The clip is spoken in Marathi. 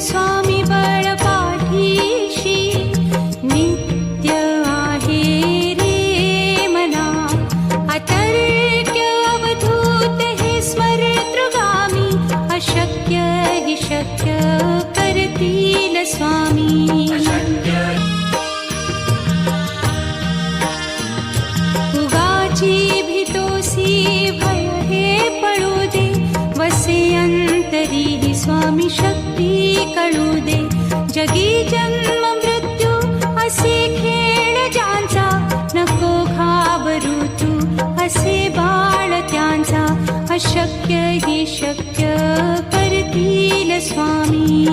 स्वामी बळ पाठीशी नित्य आहे रे मना अतर्क्य अवधूत हे स्मरतृगामी अशक्य हि शक्य करतील स्वामी उगाची भीतोसी भय हे पळू दे वसे अंतरी ही स्वामी शक्ती कळू दे जगी जन्म मृत्यू असे खेळ ज्यांचा नको घाबरू तू असे बाळ त्यांचा अशक्य ही शक्य करतील स्वामी